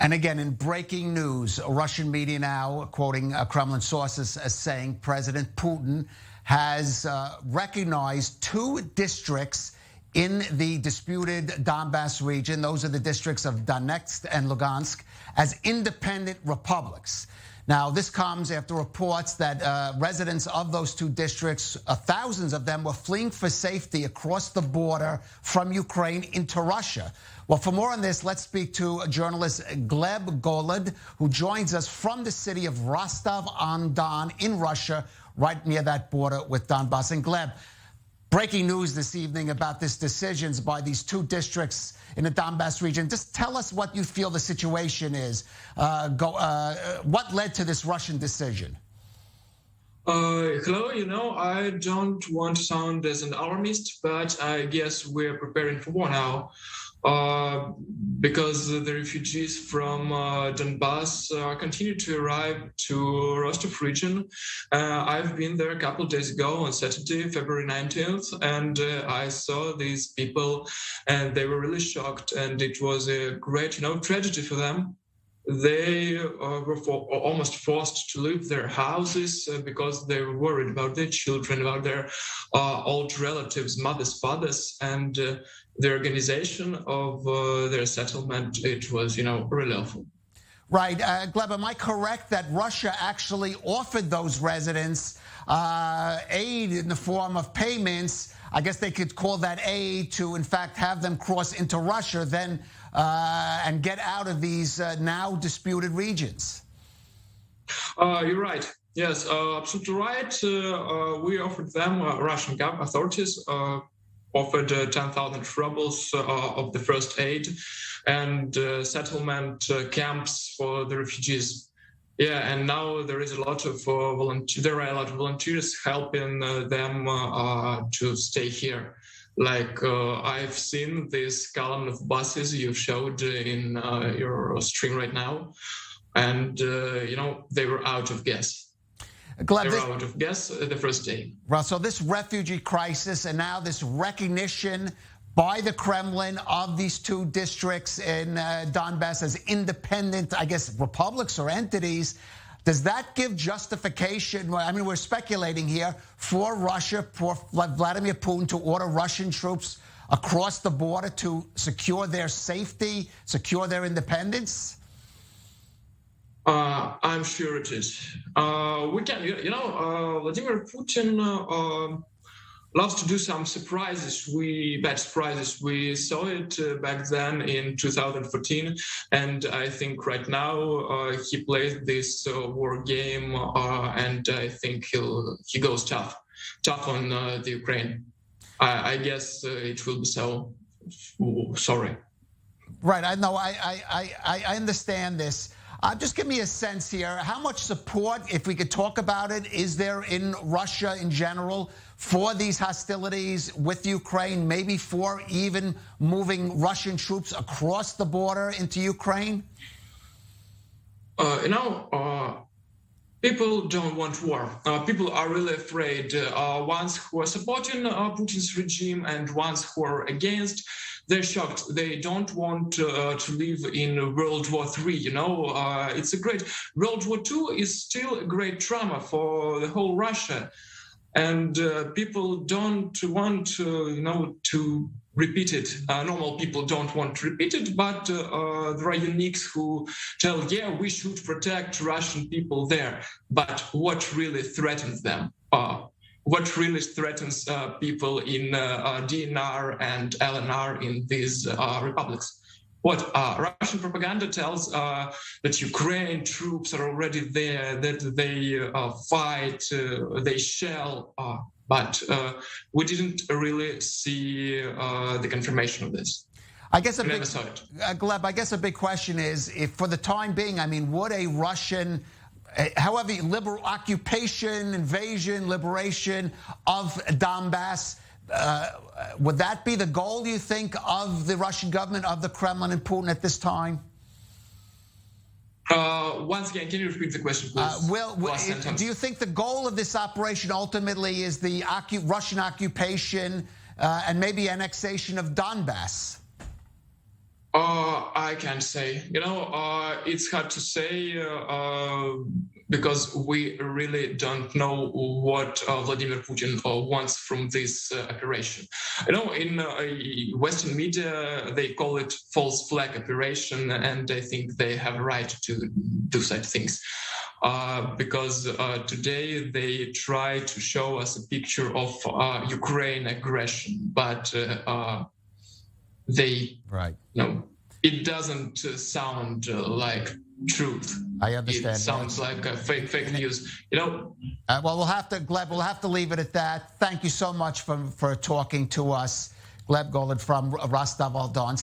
And again, in breaking news, Russian media now, quoting Kremlin sources, as saying President Putin has recognized 2 districts in the disputed Donbass region. Those are the districts of Donetsk and Luhansk as independent republics. Now, this comes after reports that residents of those 2 districts, thousands of them, were fleeing for safety across the border from Ukraine into Russia. Well, for more on this, let's speak to journalist Gleb Golod, who joins us from the city of Rostov-on-Don in Russia, right near that border with Donbass. And Gleb, breaking news this evening about this decisions by these 2 districts in the Donbass region. Just tell us what you feel the situation is. What led to this Russian decision? Hello, I don't want to sound as an alarmist, but I guess we're preparing for war now. Because the refugees from Donbass continue to arrive to Rostov region. I've been there a couple of days ago on Saturday, February 19th, and I saw these people, and they were really shocked, and it was a great, tragedy for them. They were almost forced to leave their houses because they were worried about their children, about their old relatives, mothers, fathers, and the organization of their settlement. It was, really awful. Right. Gleb, am I correct that Russia actually offered those residents aid in the form of payments? I guess they could call that aid to, in fact, have them cross into Russia then and get out of these now disputed regions. You're right. Yes, absolutely right. We offered them, Russian authorities offered 10,000 rubles of the first aid and settlement camps for the refugees. Yeah, and now there is a lot of volunteers helping them to stay here. Like I've seen this column of buses you showed in your stream right now, and they were out of gas. Gleb, they were out of gas the first day. Well, so this refugee crisis and now this recognition by the Kremlin of these 2 districts in Donbass as independent, I guess, republics or entities, does that give justification? I mean, we're speculating here for Russia, for Vladimir Putin to order Russian troops across the border to secure their safety, secure their independence? I'm sure it is. We can, Vladimir Putin loves to do some bad surprises. We saw it back then in 2014, and I think right now he played this war game, and I think he goes tough on the Ukraine. I guess it will be so. Sorry. Right. I know. I understand this. Just give me a sense here. How much support, if we could talk about it, is there in Russia in general for these hostilities with Ukraine, maybe for even moving Russian troops across the border into Ukraine? People don't want war. People are really afraid. Ones who are supporting Putin's regime and ones who are against, they're shocked. They don't want to live in World War III. It's a great World War II is still a great trauma for the whole Russia, and people don't want to repeat it. Normal people don't want to repeat it, but there are uniques who tell, yeah, we should protect Russian people there. But what really threatens them? What really threatens people in DNR and LNR in these republics? What Russian propaganda tells that Ukraine troops are already there, that they fight, they shell, but we didn't really see the confirmation of this. I guess Gleb, I guess a big question is, if for the time being, I mean, would a Russian, however, occupation, invasion, liberation of Donbass, would that be the goal, you think, of the Russian government, of the Kremlin and Putin at this time? Once again, can you repeat the question, please? Do you think the goal of this operation ultimately is the Russian occupation and maybe annexation of Donbass? I can't say. It's hard to say because we really don't know what Vladimir Putin wants from this operation. In Western media, they call it false flag operation, and I think they have a right to do such things. Because today they try to show us a picture of Ukraine aggression, but it doesn't sound like truth. I understand. It sounds like fake news. Well, Gleb, we'll have to leave it at that. Thank you so much for talking to us, Gleb Golod from Rostov-on-Don.